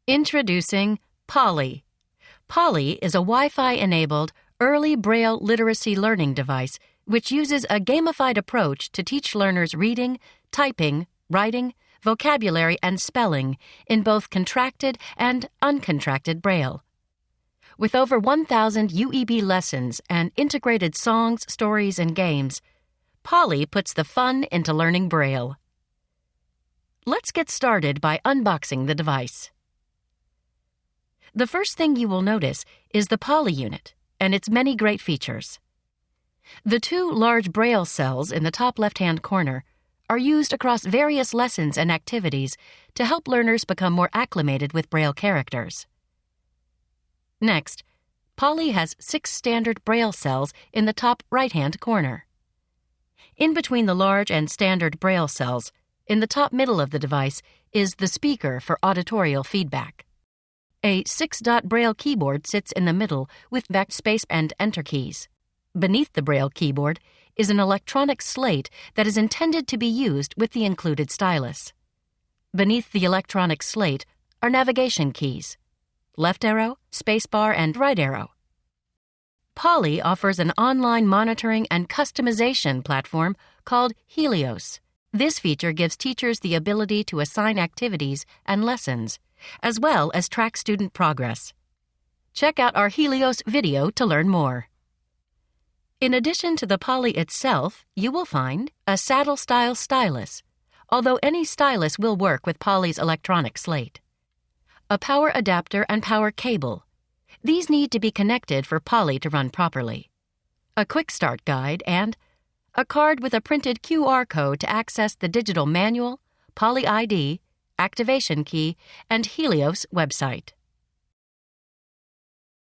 Introducing POLLY. POLLY is a Wi-Fi-enabled early Braille literacy learning device which uses a gamified approach to teach learners reading, typing, writing, vocabulary, and spelling in both contracted and uncontracted Braille. With over 1,000 UEB lessons and integrated songs, stories, and games, POLLY puts the fun into learning Braille. Let's get started by unboxing the device. The first thing you will notice is the POLLY unit and its many great features. The two large Braille cells in the top left-hand corner are used across various lessons and activities to help learners become more acclimated with Braille characters. Next, POLLY has 6 standard Braille cells in the top right-hand corner. In between the large and standard Braille cells, in the top middle of the device, is the speaker for auditorial feedback. A 6-dot Braille keyboard sits in the middle with backspace and enter keys. Beneath the Braille keyboard is an electronic slate that is intended to be used with the included stylus. Beneath the electronic slate are navigation keys: left arrow, spacebar, and right arrow. POLLY offers an online monitoring and customization platform called Helios. This feature gives teachers the ability to assign activities and lessons, as well as track student progress. Check out our Helios video to learn more. In addition to the POLLY itself, you will find a saddle-style stylus, although any stylus will work with POLLY's electronic slate. A power adapter and power cable. These need to be connected for POLLY to run properly. A quick start guide and a card with a printed QR code to access the digital manual, POLLY ID, activation key, and Helios website.